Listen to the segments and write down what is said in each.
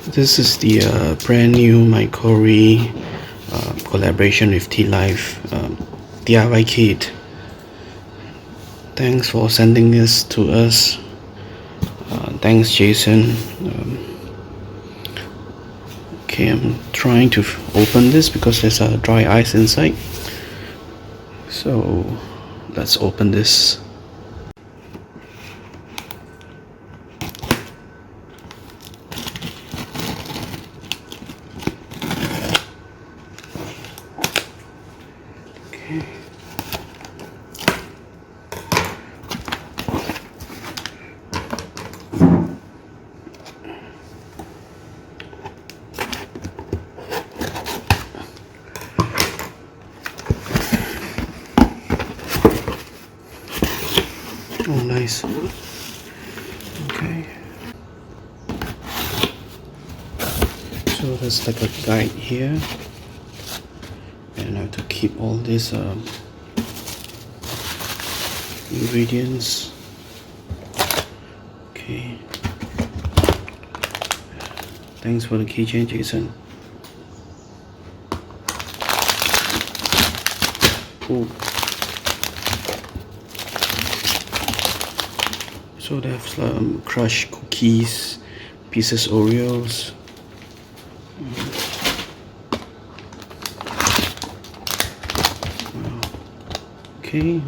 This is the brand new MyKori collaboration with Tealive DIY Kit. Thanks for sending this to us. Thanks, Jason. Okay, I'm trying to open this because there's a dry ice inside. So let's open this. Okay. Oh, nice. Okay. So there's like a guide here, and I have to keep all these ingredients. Okay. Thanks for the keychain, Jason. Ooh. So they have crushed cookies, pieces Oreos. Wow. Okay,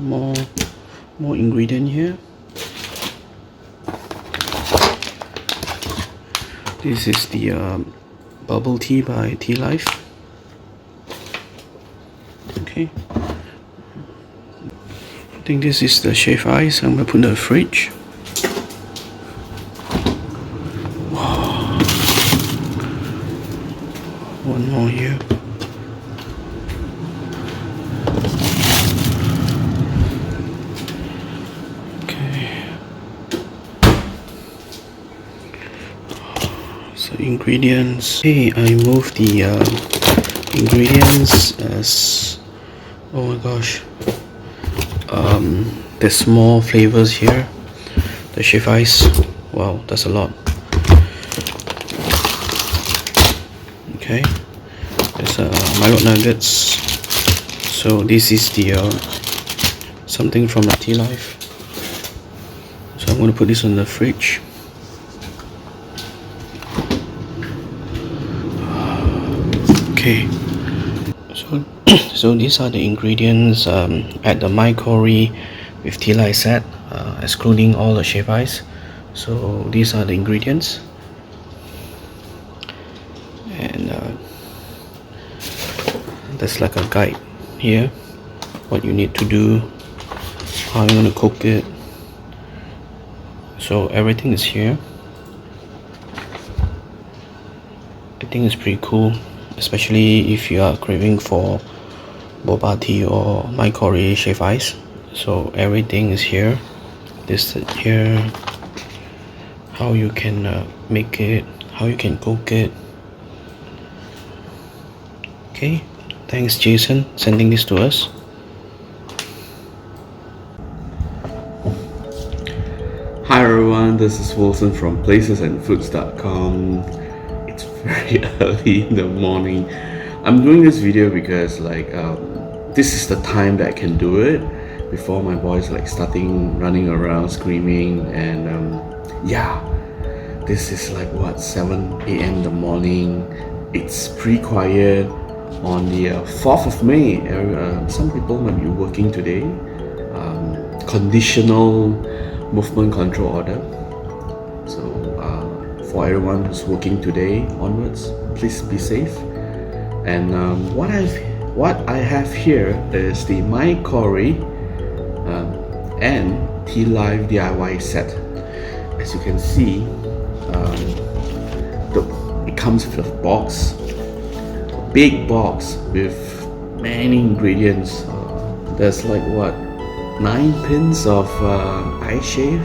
more ingredient here. This is the bubble tea by Tealive. Okay. I think this is the shaved ice. I'm gonna put in the fridge. Wow. One more here. Okay. So ingredients. Okay, I moved the ingredients as, oh my gosh, there's small flavors here. The shaved ice, wow, that's a lot. Okay, there's Milo nuggets. So this is the something from the Tealive. So I'm going to put this in the fridge. Okay, so these are the ingredients at the MyKori with Tealive set, excluding all the shaved ice. So these are the ingredients, and there's like a guide here, what you need to do, how you're going to cook it. So everything is here. I think it's pretty cool, especially if you are craving for boba tea or MyKori shaved ice. So everything is here. This here, how you can make it, how you can cook it. Okay, thanks Jason sending this to us. Hi everyone, this is Wilson from placesandfoods.com. It's very early in the morning. I'm doing this video because this is the time that I can do it before my boys starting running around screaming, and yeah, this is like what, 7 a.m. in the morning. It's pretty quiet on the 4th of May. Some people might be working today. Conditional movement control order. So for everyone who's working today onwards, please be safe. And what I have here is the MyKori and Tealive DIY set. As you can see, it comes with a box, a big box with many ingredients. There's like what, 9 pins of ice shave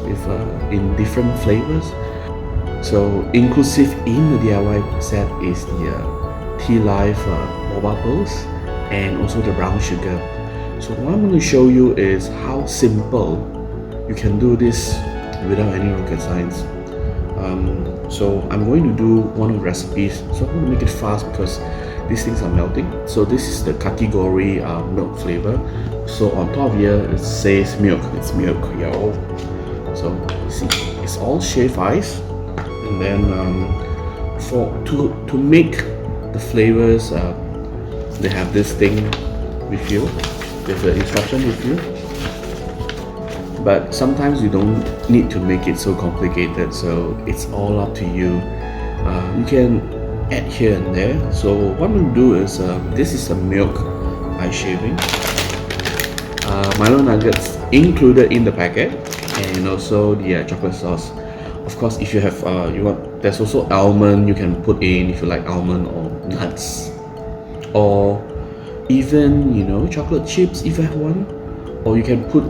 with in different flavors. So inclusive in the DIY set is the Tealive boba pearls and also the brown sugar. So what I'm going to show you is how simple you can do this without any rocket science. So I'm going to do one of the recipes. So I'm going to make it fast because these things are melting. So this is the category milk flavor. So on top here it says milk. It's milk, yo. So you see, it's all shaved ice. And then to make the flavors, they have this thing with you. There's the instruction with you. But sometimes you don't need to make it so complicated, so it's all up to you. You can add here and there. So what I'm going to do is, this is a milk ice shaving. Milo nuggets included in the packet, and also the chocolate sauce. Of course, if you have, there's also almond you can put in if you like almond, or nuts, or even chocolate chips if you have one, or you can put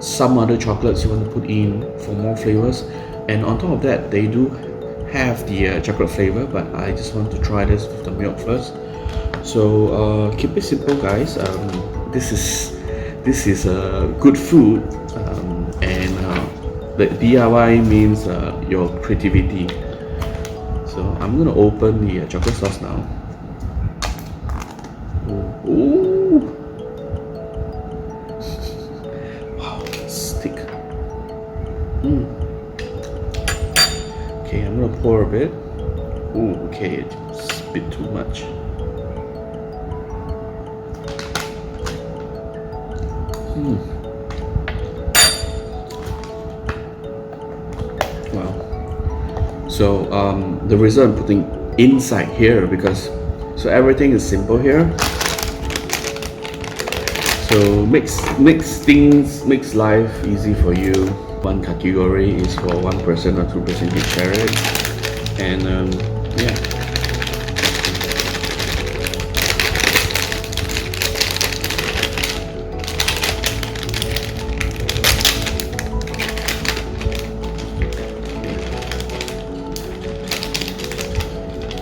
some other chocolates you want to put in for more flavors. And on top of that, they do have the chocolate flavor, but I just want to try this with the milk first. So keep it simple, guys. This is good food, and the DIY means your creativity. So I'm gonna open the chocolate sauce now. Ooh. Wow, it's thick. Okay, I'm gonna pour a bit. Ooh, okay, it's a bit too much. Wow. So the result I'm putting inside here, because everything is simple here. So makes life easy for you. One category is for 1% or 2% each share it, and yeah.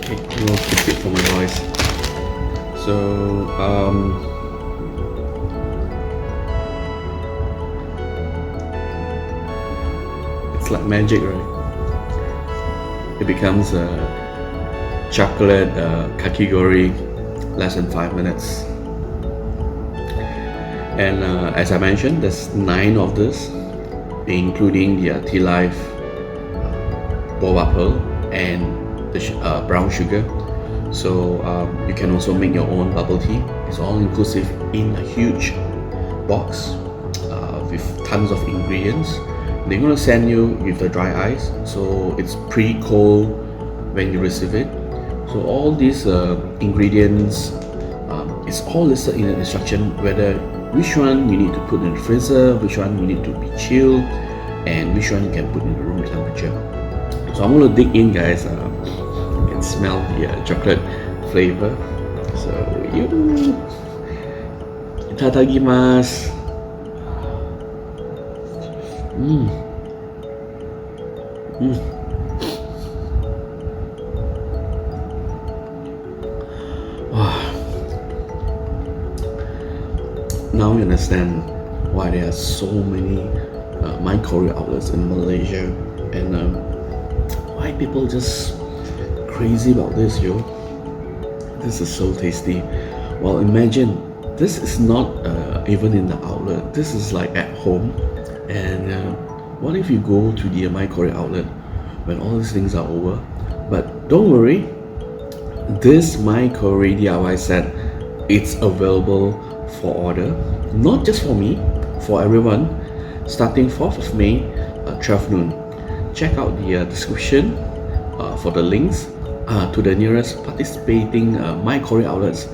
Okay, we'll keep it for my boys. So it's like magic, right? It becomes a chocolate category less than 5 minutes. And as I mentioned, there's 9 of this, including the Tealive boba pearl and the brown sugar. So you can also make your own bubble tea. It's all inclusive in a huge box with tons of ingredients. They're going to send you with the dry ice, so it's pretty cold when you receive it. So all these ingredients, it's all listed in the instruction, whether which one you need to put in the freezer, which one you need to be chilled, and which one you can put in the room temperature. So I'm going to dig in, guys. You can smell the chocolate flavor. So itadakimasu. Now you understand why there are so many MyKori outlets in Malaysia, and why people just crazy about this, yo. This is so tasty. Well, imagine this is not even in the outlet. This is like at home. And what if you go to the MyKori outlet when all these things are over? But don't worry, this MyKori DIY set, it's available for order, not just for me, for everyone, starting 4th of May, 12 noon. Check out the description for the links to the nearest participating MyKori outlets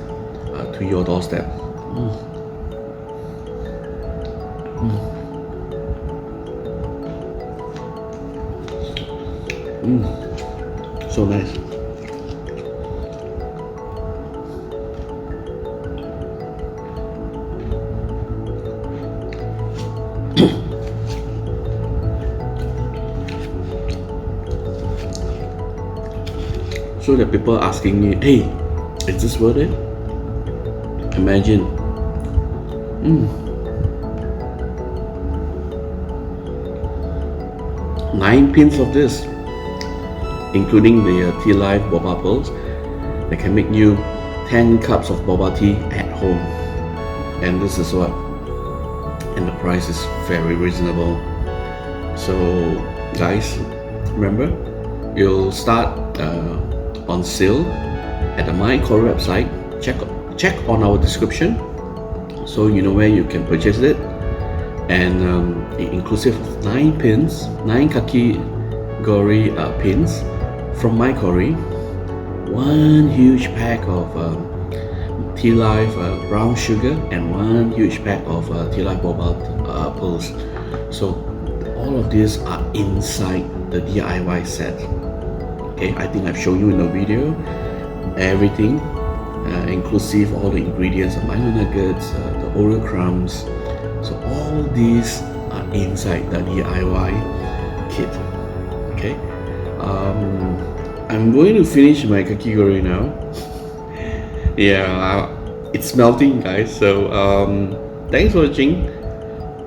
to your doorstep. So nice. So the people asking me, hey, is this worth it? Imagine. 9 pins of this. including the Tealive boba pearls that can make you 10 cups of boba tea at home. And this is what, and the price is very reasonable. So guys, remember, you'll start on sale at the MyKori website. Check on our description so you know where you can purchase it. And inclusive of 9 pins, 9 kakigori pins from MyKori, 1 huge pack of Tealive brown sugar, and 1 huge pack of Tealive boba pearls. So all of these are inside the DIY set. Okay, I think I've shown you in the video everything, inclusive all the ingredients, the Milo nuggets, the Oreo crumbs. So all these are inside the DIY kit. Okay, I'm going to finish my kakigori now. Yeah, it's melting, guys. So thanks for watching.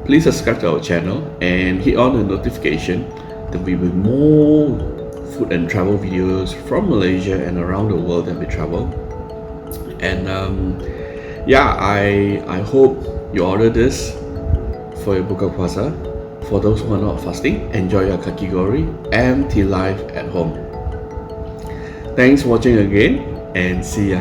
Please subscribe to our channel and hit on the notification. There will be more food and travel videos from Malaysia and around the world that we travel. And yeah, I hope you order this for your buka puasa. For those who are not fasting, enjoy your kakigori and Tealive at home. Thanks for watching again, and see ya.